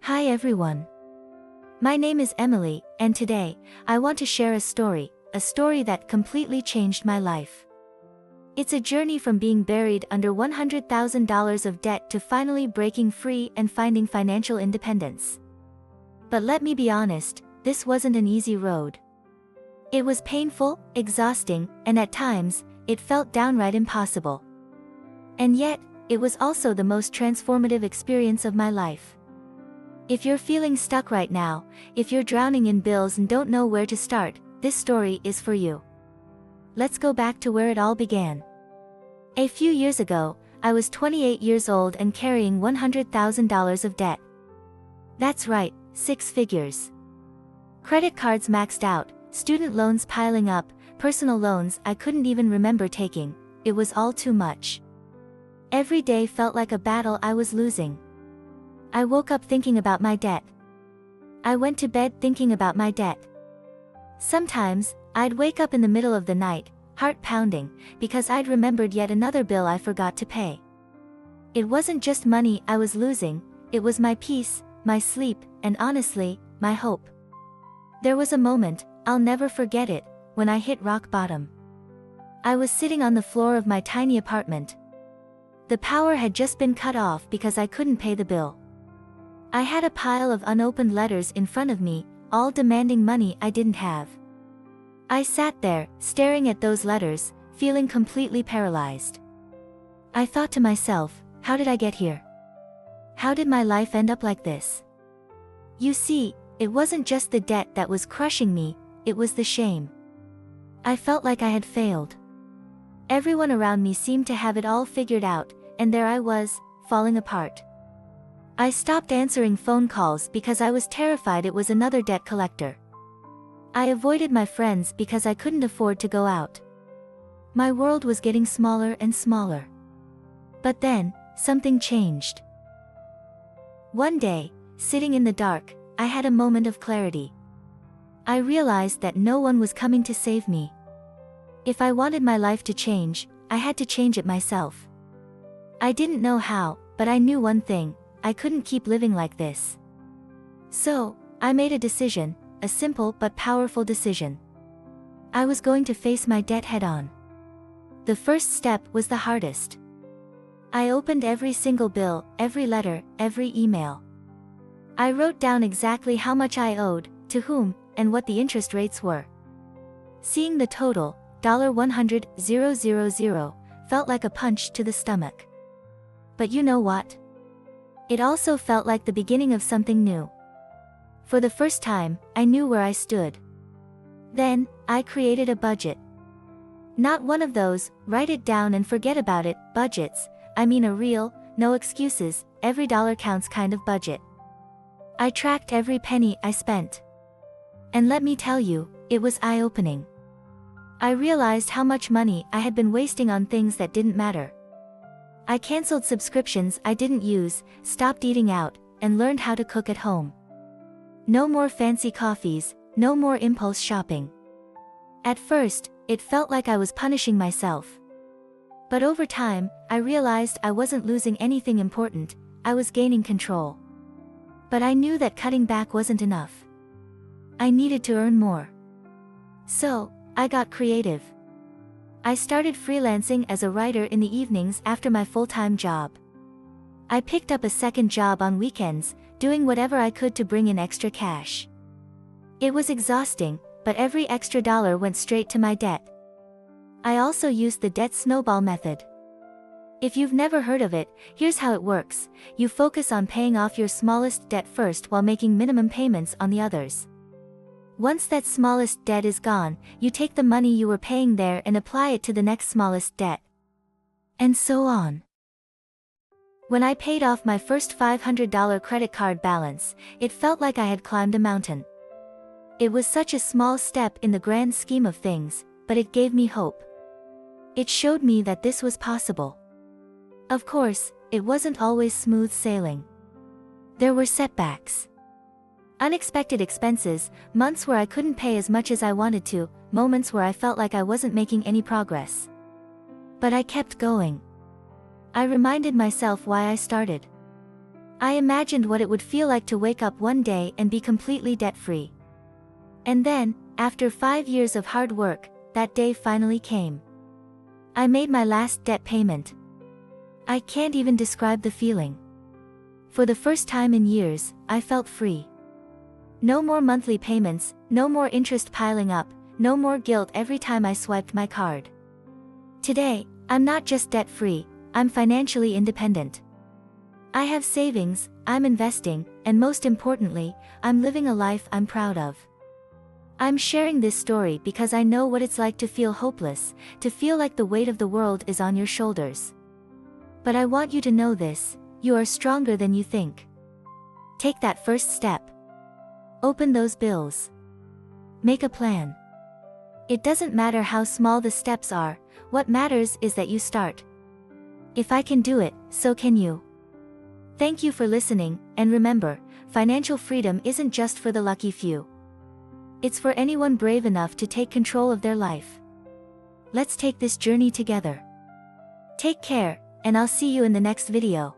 Hi everyone. My name is Emily, and today, I want to share a story that completely changed my life. It's a journey from being buried under $100,000 of debt to finally breaking free and finding financial independence. But let me be honest, this wasn't an easy road. It was painful, exhausting, and at times, it felt downright impossible. And yet, it was also the most transformative experience of my life. If you're feeling stuck right now, if you're drowning in bills and don't know where to start, this story is for you. Let's go back to where it all began. A few years ago, I was 28 years old and carrying $100,000 of debt. That's right, 6 figures. Credit cards maxed out, student loans piling up, personal loans I couldn't even remember taking. It was all too much. Every day felt like a battle I was losing. I woke up thinking about my debt. I went to bed thinking about my debt. Sometimes, I'd wake up in the middle of the night, heart pounding, because I'd remembered yet another bill I forgot to pay. It wasn't just money I was losing, it was my peace, my sleep, and honestly, my hope. There was a moment, I'll never forget it, when I hit rock bottom. I was sitting on the floor of my tiny apartment. The power had just been cut off because I couldn't pay the bill. I had a pile of unopened letters in front of me, all demanding money I didn't have. I sat there, staring at those letters, feeling completely paralyzed. I thought to myself, how did I get here? How did my life end up like this? You see, it wasn't just the debt that was crushing me, it was the shame. I felt like I had failed. Everyone around me seemed to have it all figured out, and there I was, falling apart. I stopped answering phone calls because I was terrified it was another debt collector. I avoided my friends because I couldn't afford to go out. My world was getting smaller and smaller. But then, something changed. One day, sitting in the dark, I had a moment of clarity. I realized that no one was coming to save me. If I wanted my life to change, I had to change it myself. I didn't know how, but I knew one thing. I couldn't keep living like this. So, I made a decision, a simple but powerful decision. I was going to face my debt head-on. The first step was the hardest. I opened every single bill, every letter, every email. I wrote down exactly how much I owed, to whom, and what the interest rates were. Seeing the total, $100,000, felt like a punch to the stomach. But you know what? It also felt like the beginning of something new. For the first time, I knew where I stood. Then, I created a budget. Not one of those, write it down and forget about it, budgets. I mean a real, no excuses, every dollar counts kind of budget. I tracked every penny I spent. And let me tell you, it was eye-opening. I realized how much money I had been wasting on things that didn't matter. I canceled subscriptions I didn't use, stopped eating out, and learned how to cook at home. No more fancy coffees, no more impulse shopping. At first, it felt like I was punishing myself. But over time, I realized I wasn't losing anything important, I was gaining control. But I knew that cutting back wasn't enough. I needed to earn more. So, I got creative. I started freelancing as a writer in the evenings after my full-time job. I picked up a second job on weekends, doing whatever I could to bring in extra cash. It was exhausting, but every extra dollar went straight to my debt. I also used the debt snowball method. If you've never heard of it, here's how it works. You focus on paying off your smallest debt first while making minimum payments on the others. Once that smallest debt is gone, you take the money you were paying there and apply it to the next smallest debt. And so on. When I paid off my first $500 credit card balance, it felt like I had climbed a mountain. It was such a small step in the grand scheme of things, but it gave me hope. It showed me that this was possible. Of course, it wasn't always smooth sailing. There were setbacks. Unexpected expenses, months where I couldn't pay as much as I wanted to, moments where I felt like I wasn't making any progress. But I kept going. I reminded myself why I started. I imagined what it would feel like to wake up one day and be completely debt-free. And then, after 5 years of hard work, that day finally came. I made my last debt payment. I can't even describe the feeling. For the first time in years, I felt free. No more monthly payments, no more interest piling up, no more guilt every time I swiped my card. Today, I'm not just debt-free, I'm financially independent. I have savings, I'm investing, and most importantly, I'm living a life I'm proud of. I'm sharing this story because I know what it's like to feel hopeless, to feel like the weight of the world is on your shoulders. But I want you to know this: you are stronger than you think. Take that first step. Open those bills. Make a plan. It doesn't matter how small the steps are, what matters is that you start. If I can do it, so can you. Thank you for listening, and remember, financial freedom isn't just for the lucky few. It's for anyone brave enough to take control of their life. Let's take this journey together. Take care, and I'll see you in the next video.